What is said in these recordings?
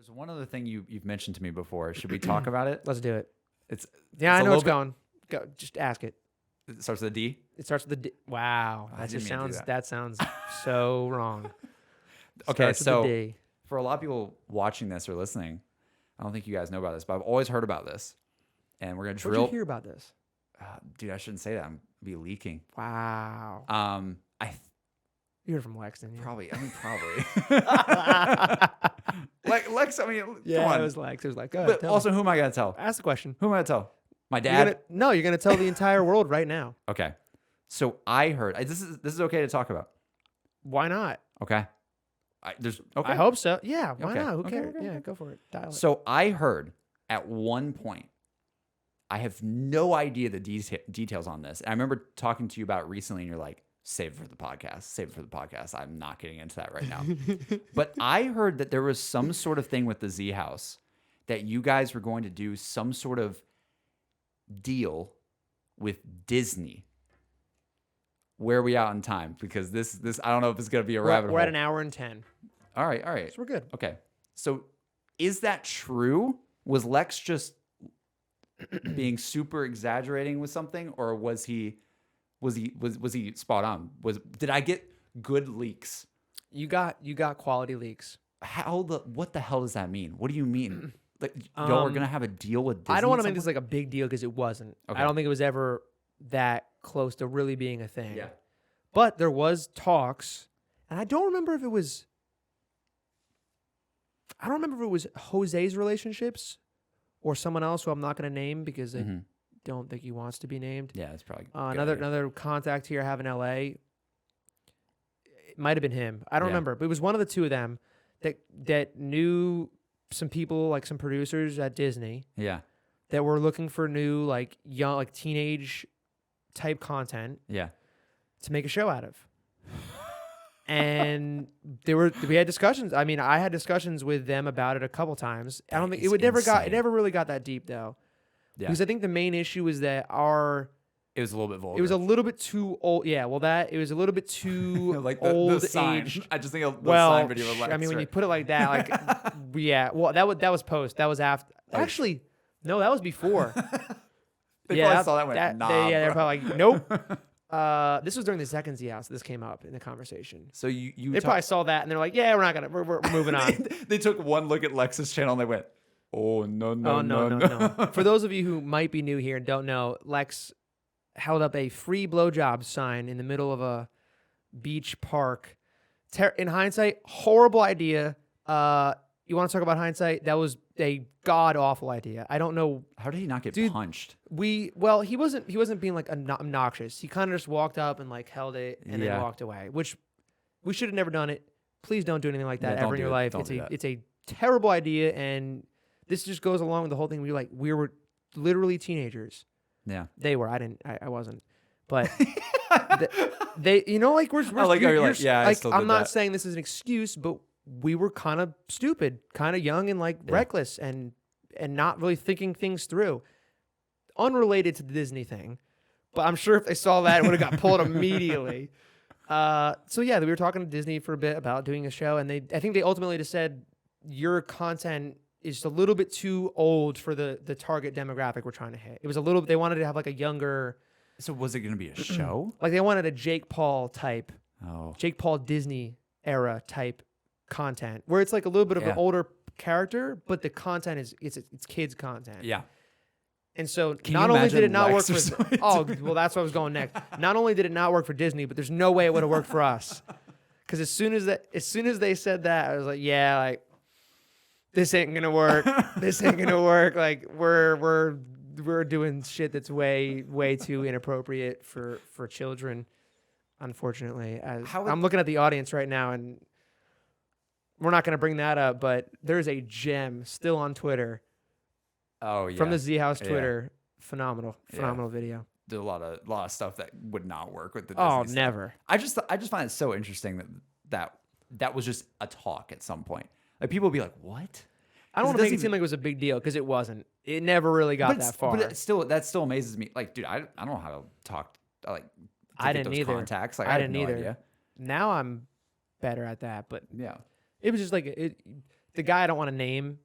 There's one other thing you've mentioned to me before. Should we talk about it? Let's do it. It's Yeah, it's I a know it's little going. Go, just ask it. It starts with a D. It starts with a D. Wow, I that didn't just mean to do sounds. that. That sounds so wrong. Okay, Starts with so a D. for a lot of people watching this or listening, I don't think you guys know about this, but I've always heard about this, and we're gonna Where'd drill. you hear about this? Dude, I shouldn't say that. I'm be leaking. Wow. You You heard from Lex, didn't you? probably. I mean, probably. Like Lex. I mean, Yeah, come on. it was Lex. It was like, go ahead, But tell also, me. who am I gonna tell? Ask the question. Who am I gonna tell? My You're dad. you're gonna tell the entire world right now. Okay. So I heard this is okay to talk about. Why not? Okay. There's okay. I hope so. Yeah, why Okay, not? Who okay, cares? okay, Yeah, okay. go for it. Dial it. So I heard at one point, I have no idea the details on this. I remember talking to you about it recently, and you're like, save it for the podcast. Save it for the podcast. I'm not getting into that right now. But I heard that there was some sort of thing with the Zhouse that you guys were going to do some sort of deal with Disney. Where are we out in time? Because this I don't know if it's going to be a rabbit hole. We're at an hour and 10. All right. So we're good. Okay. So is that true? Was Lex just being super exaggerating with something, or was he spot on? Did I get good leaks? You got quality leaks. What the hell does that mean? What do you mean? Like y'all are gonna have a deal with Disney? I don't want to at make this some like a big deal because it wasn't. Okay. I don't think it was ever that close to really being a thing. point? Yeah. But there was talks, and I don't remember if it was Jose's relationships or someone else who I'm not going to name because I Mhm. don't think he wants to be named. Yeah, it's probably a good idea. Another contact here I have in LA. It might have been him. I don't Yeah. remember, but it was one of the two of them that knew some people, like some producers at Disney, Yeah. that were looking for new like young like teenage type content Yeah. to make a show out of. And we had discussions. I mean, I had discussions with them about it a couple times. I don't think is it insane. never really got that deep though. Yeah. Because I think the main issue is that It was a little bit vulgar. it was a little bit too old. Yeah, well it was a little bit too like old the sign. age. I just think of the Well, sign video of Lex. I mean, when you right? put it like that, like yeah, well that was post. That was after. Actually, no, that was before. They yeah, probably saw that and went, nah, they're bro. probably like, nope. This was during the second Zhouse. This came up in the conversation. So you They probably saw that and they're like, yeah, we're moving on. they took one look at Lex's channel and they went, oh no. No. For those of you who might be new here and don't know, Lex held up a free blowjob sign in the middle of a beach park. In hindsight, horrible idea. You want to talk about hindsight? That was a god awful idea. I don't know. How did he not get punched? He wasn't being like obnoxious. He kind of just walked up and like held it and then walked away, which we should have never done it. Please don't do anything like that Yeah, ever in your life. It's a terrible idea, and this just goes along with the whole thing. We were literally teenagers. Yeah. They were. I wasn't. But they, like we're I like how you're like, yeah, I still did I'm not that. saying this is an excuse, but we were kind of stupid, kind of young and like reckless and not really thinking things through. Unrelated to the Disney thing, but I'm sure if they saw that, it would have got pulled immediately. So yeah, we were talking to Disney for a bit about doing a show, and I think they ultimately just said your content is a little bit too old for the target demographic we're trying to hit. It was they wanted to have like a younger. So was it going to be a show? Like they wanted a Jake Paul type, Oh. Jake Paul Disney era type content, where it's like a little bit of an older character, but the content is it's kids content. Yeah. And so Can not you only did it imagine not work Lex for or well, that's what I was going next. Not only did it not work for Disney, but there's no way it would have worked for us. Because as soon as they said that, I was like, yeah, like this ain't gonna work. This ain't gonna work. Like we're doing shit that's way too inappropriate for children. Unfortunately, I'm looking at the audience right now, and we're not gonna bring that up, but there's a gem still on Twitter. Oh yeah. From the Zhouse Twitter, phenomenal video. There's a lot of stuff that would not work with the Oh, Disney stuff. never. I just find it so interesting that was just a talk at some point. Like people would be like, "What?" I don't want to make it seem like it was a big deal because it wasn't. It never really got that far. But that still amazes me. Like, dude, I don't know how to talk. Like, to I get didn't those either. contacts. Like, I I didn't had no either. idea. Now I'm better at that, but Yeah. it was just like the guy I don't want to name,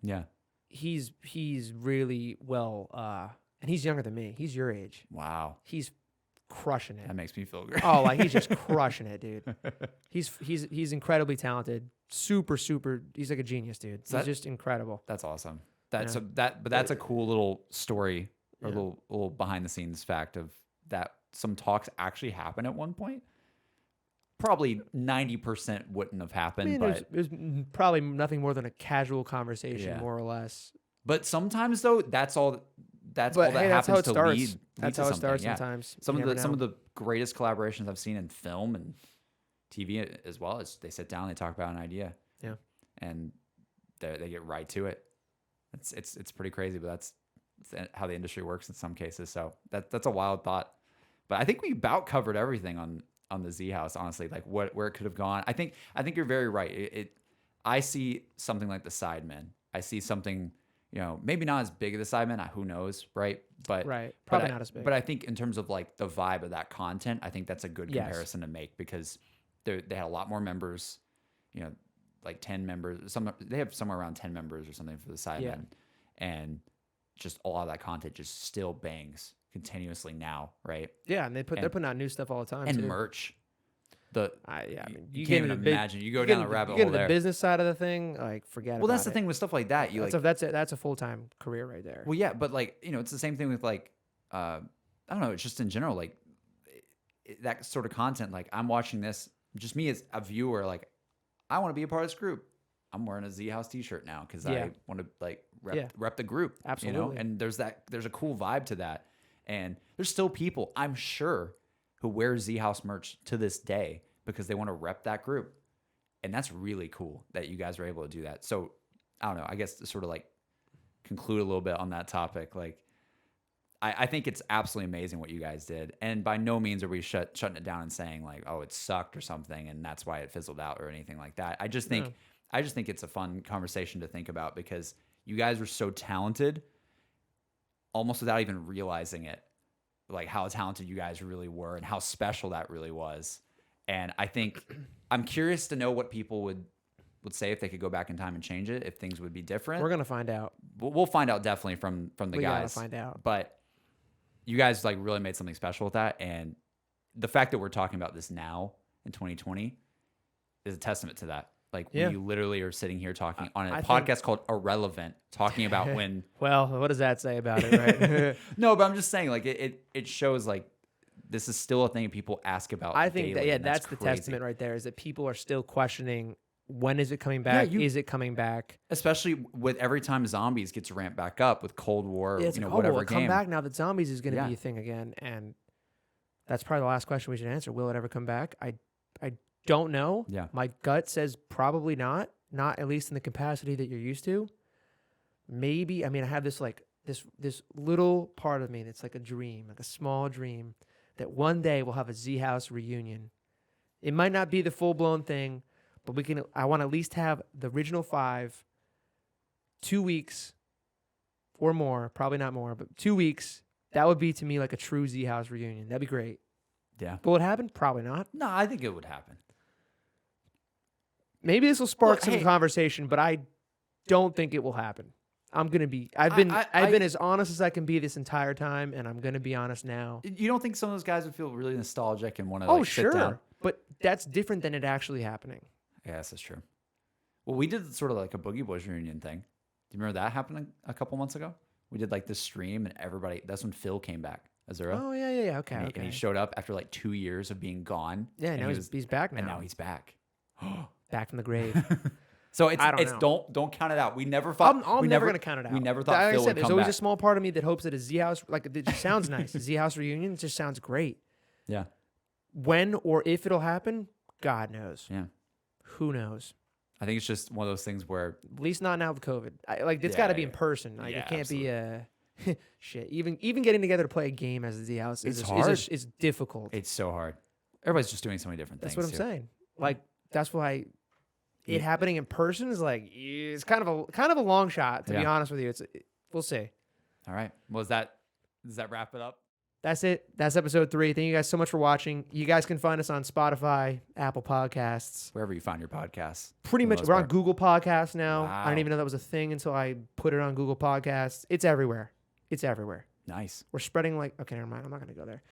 Yeah. he's really well, and he's younger than me. He's your age. Wow. He's crushing it. That makes me feel great. Oh, like he's just crushing it, dude. He's incredibly talented. Super. He's like a genius, dude. So he's just incredible. That's awesome. Yeah. But that's a cool little story or Yeah. little behind the scenes fact of that. Some talks actually happened at one point. Probably 90% wouldn't have happened, I mean, but it was probably nothing more than a casual conversation, Yeah. more or less. but sometimes though that's all that But hey, happens that's how it to starts. lead That's to how it something. starts Yeah. sometimes. Some You of the never some of know. the greatest collaborations I've seen in film and TV as well is they sit down, they talk about an idea, Yeah. and they get right to it. It's pretty crazy, but that's how the industry works in some cases. So that's a wild thought. But I think we about covered everything on the Zhouse. Honestly, like where it could have gone. I think you're very right. I see something like the Sidemen. I see something, maybe not as big of the Sidemen. Who knows, right? But Right. but Probably I- not as big. But I think in terms of like the vibe of that content, I think that's a good Yes. comparison to make because they had a lot more members. Like 10 members. They have somewhere around 10 members or something for the Sidemen, Yeah. and just a lot of that content just still bangs continuously now, right? Yeah, and they're putting out new stuff all the time And too. merch. I mean, You you can't get even into the imagine. You go you down get the into- rabbit you get hole into there. the business side of the thing, like forget Well, about that's the it. thing with stuff like that. You That's a full time career right there. well, yeah, but like it's the same thing with like, I don't know. It's just in general, like that sort of content. Like I'm watching this, just me as a viewer. Like I want to be a part of this group. I'm wearing a Zhouse t-shirt now because Yeah. I want to like Yeah. rep the group. Absolutely. And there's a cool vibe to that. And there's still people, I'm sure, who wear Zhouse merch to this day because they want to rep that group. And that's really cool that you guys are able to do that. So I don't know. I guess to sort of like conclude a little bit on that topic, like I think it's absolutely amazing what you guys did. And by no means are we shutting it down and saying like, oh, it sucked or something and that's why it fizzled out or anything like that. I just think it's a fun conversation to think about because you guys were so talented almost without even realizing it, like how talented you guys really were and how special that really was. And I think I'm curious to know what people would say if they could go back in time and change it, if things would be different. We're gonna find out. We'll find out definitely from the We guys. gotta find out. But you guys like really made something special with that, and the fact that we're talking about this now in 2020 is a testament to that. Like Yeah. we literally are sitting here talking on a I podcast called Irrelevant, talking about when. Well, what does that say about it, right? No, but I'm just saying, like it shows like this is still a thing people ask about. I think daily, and that's the crazy. testament right there is that people are still questioning when is it coming back? you- Is it coming back? Especially with every time zombies gets ramped back up with Cold War, Yeah, it's like, whatever will it come game. back now that zombies is going to Yeah. be a thing again? And that's probably the last question we should answer. Will it ever come back? I don't know. Yeah. My gut says probably not at least in the capacity that you're used to. Maybe, I mean, I have this like this little part of me that's like a dream, like a small dream that one day we'll have a Zhouse reunion. It might not be the full-blown thing, but I want to at least have the original 5, 2 weeks or more, probably not more, but 2 weeks. That would be to me like a true Zhouse reunion. That'd be great. Yeah. But would it happen? Probably not. No, I think it would happen. Maybe this will spark Look, some hey- conversation, but I don't think it will happen. I've been as honest as I can be this entire time, and I'm gonna be honest now. You don't think some of those guys would feel really nostalgic and want to Oh, like, sit down? sure. But that's different than it actually happening. Yes, that's true. Well, we did sort of like a Boogie Boys reunion thing. Do you remember that happening a couple months ago? We did like this stream and everybody. That's when Phil came back, Azura. Oh, yeah. Okay, and he showed up after like 2 years of being gone. Yeah, and now he he's back now. And now he's back. Back from the grave. So I don't know. don't count it out. We never thought. I'm never going to count it out. We never thought Like I Phil said, would there's come always back. a small part of me that hopes that a Zhouse, like it just sounds nice. A Zhouse reunion just sounds great. Yeah. When or if it'll happen, God knows. Yeah. Who knows? I think it's just one of those things where At least not now with COVID. It's Yeah, got to be yeah. in person. Like Yeah, it can't be shit. Even getting together to play a game as the Zhouse It's is hard. is difficult. it's so hard. Everybody's just doing so many different That's things. what I'm too. saying. Like that's why Yeah. it happening in person is like it's kind of a long shot. To be Yeah. honest with you, we'll see. All right. Does that wrap it up? That's it. That's episode 3. Thank you guys so much for watching. You guys can find us on Spotify, Apple Podcasts. Wherever you find your podcasts. Pretty for the much. most We're on part. Google Podcasts now. I Wow. didn't even know that was a thing until I put it on Google Podcasts. It's everywhere. It's everywhere. Nice. We're spreading like, okay, never mind. I'm not going to go there.